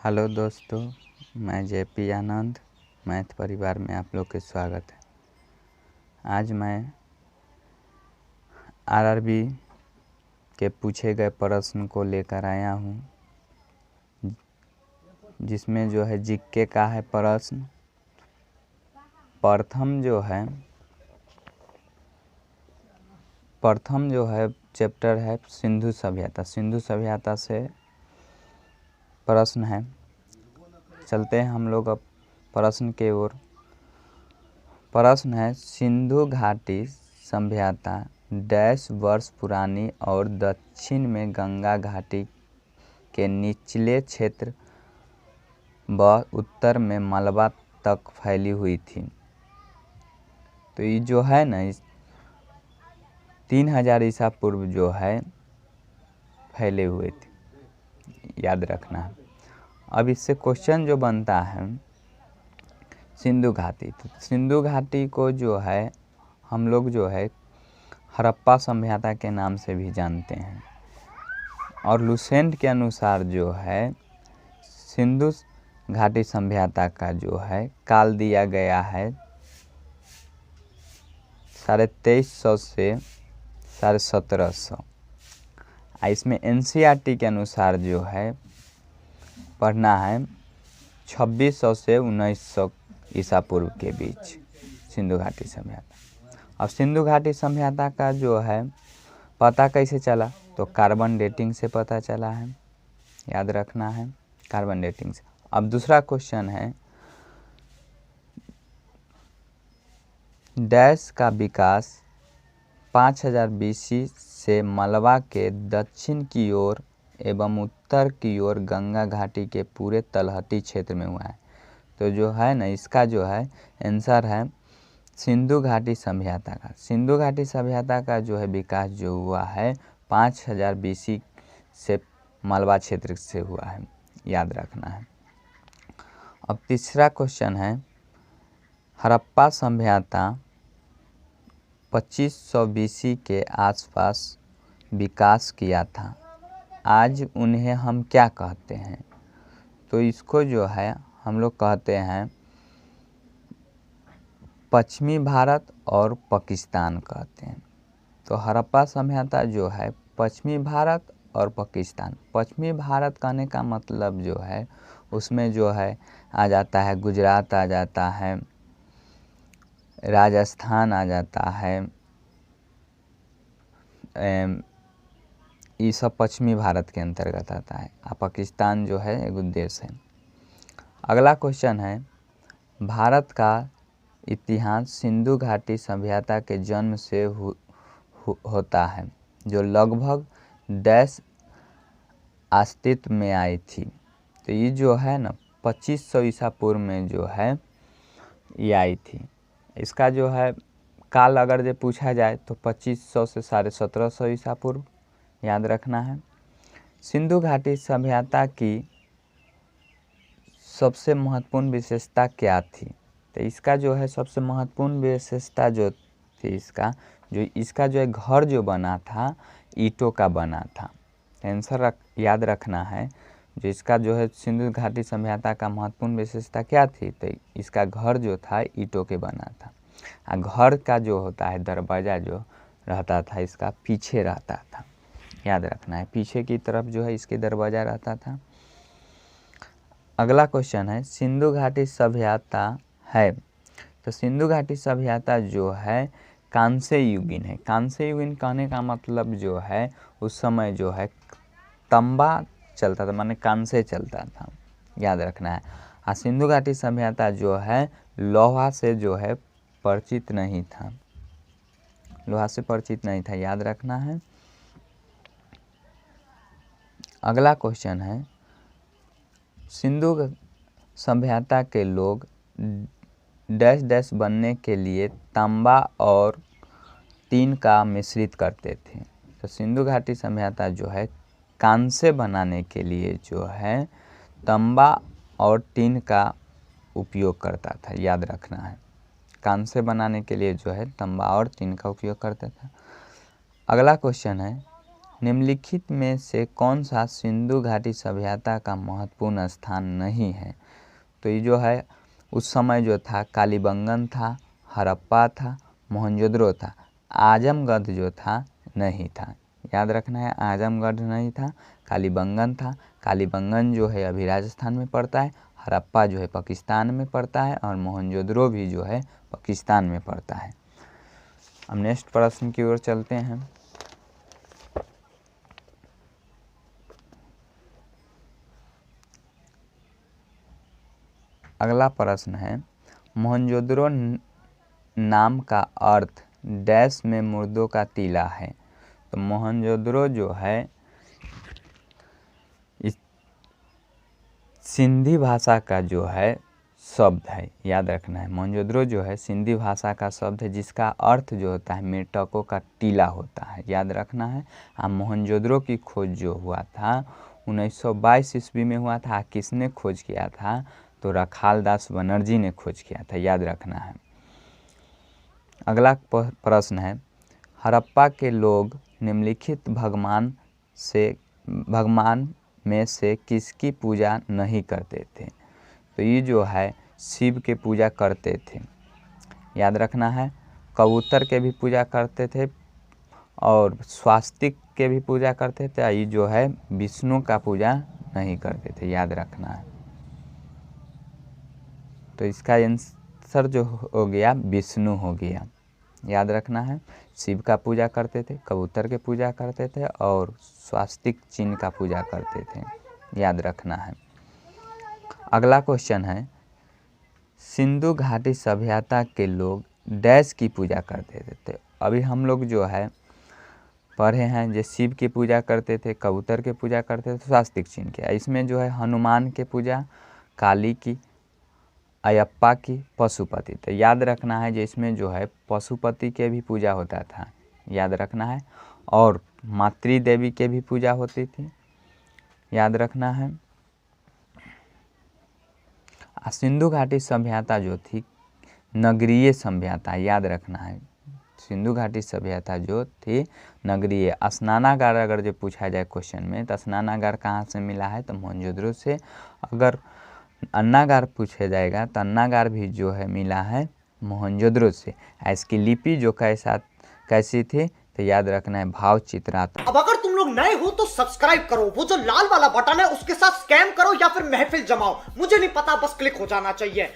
Hello दोस्तों, मैं JP आनंद math परिवार में आप लोग के स्वागत है। आज मैं आरआरबी के पूछे गए प्रश्न को लेकर आया हूँ, जिसमें जो है जीके का है प्रश्न। प्रथम जो है चैप्टर है सिंधु सभ्यता। सिंधु सभ्यता से प्रश्न है। चलते हैं हम लोग अब प्रश्न के ओर। प्रश्न है, सिंधु घाटी सभ्यता डैश वर्ष पुरानी और दक्षिण में गंगा घाटी के निचले क्षेत्र व उत्तर में मलबा तक फैली हुई थी। तो ये जो है ना, 3000 ईसा पूर्व जो है फैले हुए थे, याद रखना है। अब इससे क्वेश्चन जो बनता है सिंधु घाटी, तो सिंधु घाटी को जो है हम लोग जो है हड़प्पा सभ्यता के नाम से भी जानते हैं। और लुसेंट के अनुसार जो है सिंधु घाटी सभ्यता का जो है काल दिया गया है 2350 से 1750। इसमें एनसीईआरटी के अनुसार जो है पढ़ना है 2600 से 1900 ईसा पूर्व के बीच सिंधु घाटी सभ्यता। अब सिंधु घाटी सभ्यता का जो है पता कैसे चला, तो कार्बन डेटिंग से पता चला है, याद रखना है, कार्बन डेटिंग से। अब दूसरा क्वेश्चन है, डैश का विकास 5000 BC से मलबा के दक्षिण की ओर एवं उत्तर की ओर गंगा घाटी के पूरे तलहटी क्षेत्र में हुआ है। तो जो है ना, इसका जो है आंसर है सिंधु घाटी सभ्यता का। सिंधु घाटी सभ्यता का जो है विकास जो हुआ है 5000 BC से मलबा क्षेत्र से हुआ है, याद रखना है। अब तीसरा क्वेश्चन है, हड़प्पा सभ्यता 2500 BC के आसपास विकास किया था। आज उन्हें हम क्या कहते हैं? तो इसको जो है हम लोग कहते हैं पश्चिमी भारत और पाकिस्तान कहते हैं। तो हड़प्पा सभ्यता जो है पश्चिमी भारत और पाकिस्तान। पश्चिमी भारत कहने का मतलब जो है उसमें जो है आ जाता है गुजरात, आ जाता है राजस्थान, आ जाता है, ये सब पश्चिमी भारत के अंतर्गत आता है। पाकिस्तान जो है एक देश है। अगला क्वेश्चन है, भारत का इतिहास सिंधु घाटी सभ्यता के जन्म से होता है, जो लगभग डैश अस्तित्व में आई थी। तो ये जो है ना 2500 ईसा पूर्व में जो है ये आई थी। इसका जो है काल अगर जो पूछा जाए तो 2500 से 1750 ईसा पूर्व, याद रखना है। सिंधु घाटी सभ्यता की सबसे महत्वपूर्ण विशेषता क्या थी? तो इसका जो है सबसे महत्वपूर्ण विशेषता जो थी इसका जो है घर जो बना था ईंटों का बना था। आंसर याद रखना है। जो इसका जो है सिंधु घाटी सभ्यता का महत्वपूर्ण विशेषता क्या थी? तो इसका घर जो था ईंटों के बना था। घर का जो होता है दरवाज़ा जो रहता था इसका पीछे रहता था, याद रखना है, पीछे की तरफ जो है इसके दरवाज़ा रहता था। अगला क्वेश्चन है, सिंधु घाटी सभ्यता है, तो सिंधु घाटी सभ्यता जो है कांस्य युगीन है। कांस्य युगीन कहने का मतलब जो है उस समय जो है तांबा चलता था, माने कांस्य चलता था, याद रखना है। सिंधु घाटी सभ्यता जो है लोहा से जो है परिचित नहीं था, लोहा से परिचित नहीं था, याद रखना है। अगला क्वेश्चन है, सिंधु सभ्यता के लोग डैश डैश बनने के लिए तांबा और टीन का मिश्रित करते थे। तो सिंधु घाटी सभ्यता जो है कांस्य बनाने के लिए जो है तांबा और टीन का उपयोग करता था, याद रखना है। कांस्य बनाने के लिए जो है तांबा और टीन का उपयोग करता था। अगला क्वेश्चन है, निम्नलिखित में से कौन सा सिंधु घाटी सभ्यता का महत्वपूर्ण स्थान नहीं है? तो ये जो है उस समय जो था कालीबंगन था, हड़प्पा था, मोहनजोदड़ो था। आजमगढ़ जो था नहीं था। याद रखना है, आजमगढ़ नहीं था, कालीबंगन था। कालीबंगन जो है अभी राजस्थान में पड़ता है, हड़प्पा जो है पाकिस्तान में पड़ता है और मोहनजोदड़ो भी जो है पाकिस्तान में पड़ता है। अब नेक्स्ट प्रश्न की ओर चलते हैं। अगला प्रश्न है, मोहनजोदड़ो नाम का अर्थ डैश में मुर्दों का टीला है। तो मोहनजोदड़ो जो है इस सिंधी भाषा का जो है शब्द है। याद रखना है, मोहनजोदड़ो जो है सिंधी भाषा का शब्द है जिसका अर्थ जो होता है मृतकों का टीला होता है। याद रखना है। मोहनजोदड़ो की खोज जो हुआ था 1922 ईस्वी में हुआ था। किसने खोज किया था? तो रखालदास बनर्जी ने खोज किया था। याद रखना है। अगला प्रश्न है, हड़प्पा के लोग निम्नलिखित भगवान में से किसकी पूजा नहीं करते थे? तो ये जो है शिव के पूजा करते थे। याद रखना है, कबूतर के भी पूजा करते थे और स्वास्तिक के भी पूजा करते थे। ये जो है विष्णु का पूजा नहीं करते थे। याद रखना है। तो इसका आंसर जो हो गया विष्णु हो गया। याद रखना है, शिव का पूजा करते थे, कबूतर के पूजा करते थे और स्वास्तिक चिन्ह का पूजा करते थे। याद रखना है। अगला क्वेश्चन है, सिंधु घाटी सभ्यता के लोग डैश की पूजा करते थे। अभी हम लोग जो है पढ़े हैं जो शिव की पूजा करते थे, कबूतर के पूजा करते थे, स्वास्तिक चिन्ह के। इसमें जो है हनुमान के पूजा, काली की, अयप्पा की, पशुपति। तो याद रखना है जिसमें जो है पशुपति के भी पूजा होता था। याद रखना है। और मातृ देवी के भी पूजा होती थी। याद रखना है। सिंधु घाटी सभ्यता जो थी नगरीय सभ्यता। याद रखना है, सिंधु घाटी सभ्यता जो थी नगरीय। स्नानागार अगर जो पूछा जाए क्वेश्चन में तो स्नानागार कहाँ से मिला है? तो मोहनजोदड़ो से। अगर अन्नागार पूछा जाएगा तो अन्नागार भी जो है मिला है मोहनजोदड़ो से। इसकी लिपि जो कैसी थी? तो याद रखना है भाव चित्रात्मक। अब अगर तुम लोग नए हो तो सब्सक्राइब करो, वो जो लाल वाला बटन है उसके साथ स्कैम करो या फिर महफिल जमाओ, मुझे नहीं पता, बस क्लिक हो जाना चाहिए।